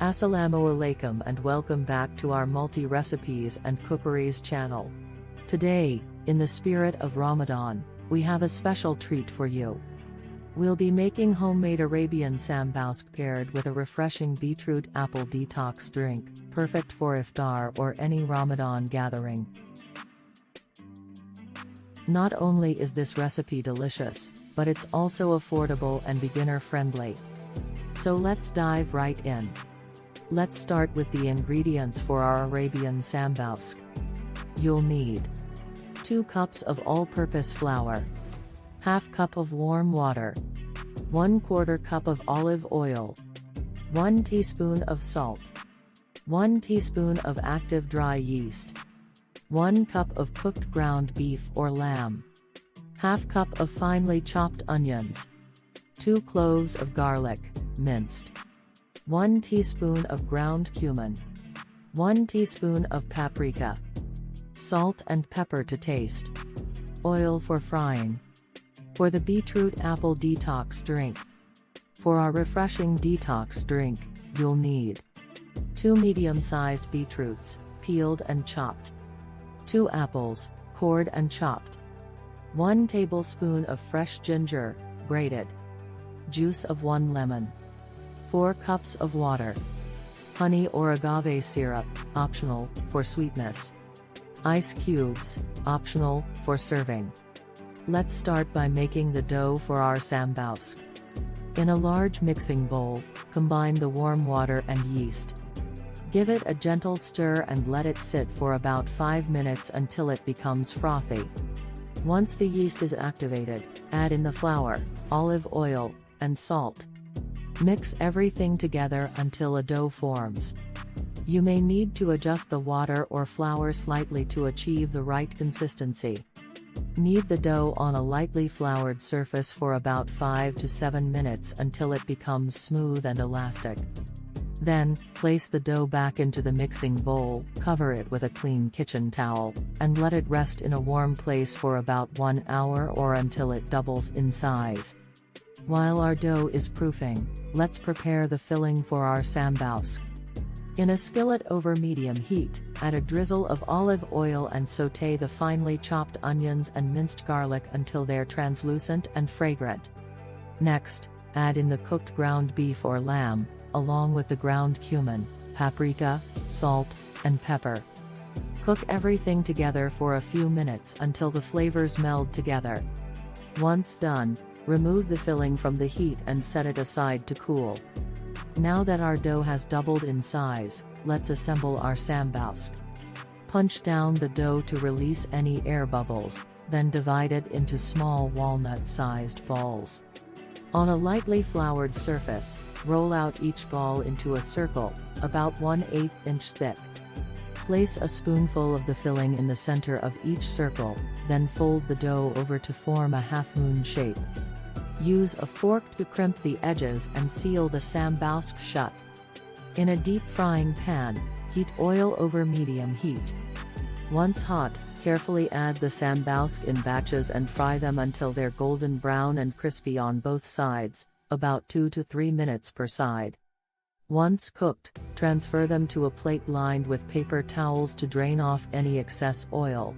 Assalamu alaikum and welcome back to our multi-recipes and cookeries channel. Today, in the spirit of Ramadan, we have a special treat for you. We'll be making homemade Arabian Sambousek paired with a refreshing Beetroot Apple Detox Drink, perfect for iftar or any Ramadan gathering. Not only is this recipe delicious, but it's also affordable and beginner-friendly. So let's dive right in. Let's start with the ingredients for our Arabian Sambousek. You'll need 2 cups of all-purpose flour, ½ cup of warm water, 1/4 cup of olive oil, 1 teaspoon of salt, 1 teaspoon of active dry yeast, 1 cup of cooked ground beef or lamb, ½ cup of finely chopped onions, 2 cloves of garlic, minced, 1 teaspoon of ground cumin, 1 teaspoon of paprika, salt and pepper to taste, oil for frying. For the Beetroot Apple Detox Drink. For our refreshing detox drink, you'll need 2 medium-sized beetroots, peeled and chopped, 2 apples, cored and chopped, 1 tablespoon of fresh ginger, grated, juice of 1 lemon, 4 cups of water, honey or agave syrup, optional, for sweetness, ice cubes, optional, for serving. Let's start by making the dough for our sambousek. In a large mixing bowl, combine the warm water and yeast. Give it a gentle stir and let it sit for about 5 minutes until it becomes frothy. Once the yeast is activated, add in the flour, olive oil, and salt. Mix everything together until a dough forms. You may need to adjust the water or flour slightly to achieve the right consistency. Knead the dough on a lightly floured surface for about 5 to 7 minutes until it becomes smooth and elastic. Then, place the dough back into the mixing bowl, cover it with a clean kitchen towel, and let it rest in a warm place for about 1 hour or until it doubles in size. While our dough is proofing, let's prepare the filling for our sambousek. In a skillet over medium heat, add a drizzle of olive oil and sauté the finely chopped onions and minced garlic until they're translucent and fragrant. Next, add in the cooked ground beef or lamb, along with the ground cumin, paprika, salt, and pepper. Cook everything together for a few minutes until the flavors meld together. Once done, remove the filling from the heat and set it aside to cool. Now that our dough has doubled in size, let's assemble our sambousek. Punch down the dough to release any air bubbles, then divide it into small walnut-sized balls. On a lightly floured surface, roll out each ball into a circle, about 1/8 inch thick. Place a spoonful of the filling in the center of each circle, then fold the dough over to form a half-moon shape. Use a fork to crimp the edges and seal the sambousek shut. In a deep frying pan, heat oil over medium heat. Once hot, carefully add the sambousek in batches and fry them until they're golden brown and crispy on both sides, about 2 to 3 minutes per side. Once cooked, transfer them to a plate lined with paper towels to drain off any excess oil.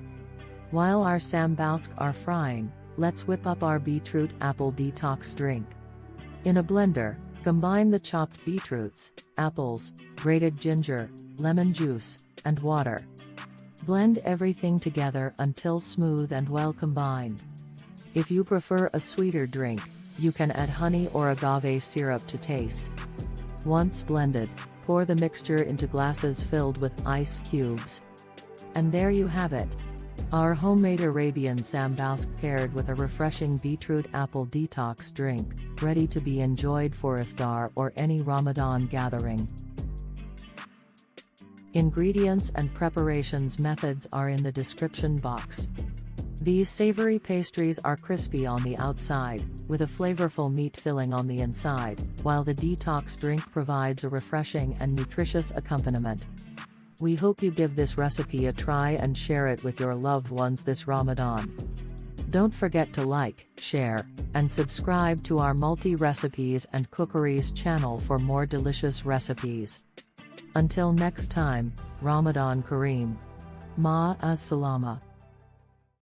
While our sambousek are frying, let's whip up our Beetroot Apple Detox Drink. In a blender, combine the chopped beetroots, apples, grated ginger, lemon juice, and water. Blend everything together until smooth and well combined. If you prefer a sweeter drink, you can add honey or agave syrup to taste. Once blended, pour the mixture into glasses filled with ice cubes. And there you have it. Our homemade Arabian Sambousek paired with a refreshing Beetroot Apple Detox Drink, ready to be enjoyed for iftar or any Ramadan gathering. Ingredients and preparations methods are in the description box. These savory pastries are crispy on the outside, with a flavorful meat filling on the inside, while the detox drink provides a refreshing and nutritious accompaniment. We hope you give this recipe a try and share it with your loved ones this Ramadan. Don't forget to like, share, and subscribe to our multi-recipes and cookeries channel for more delicious recipes. Until next time, Ramadan Kareem. Ma as-salama.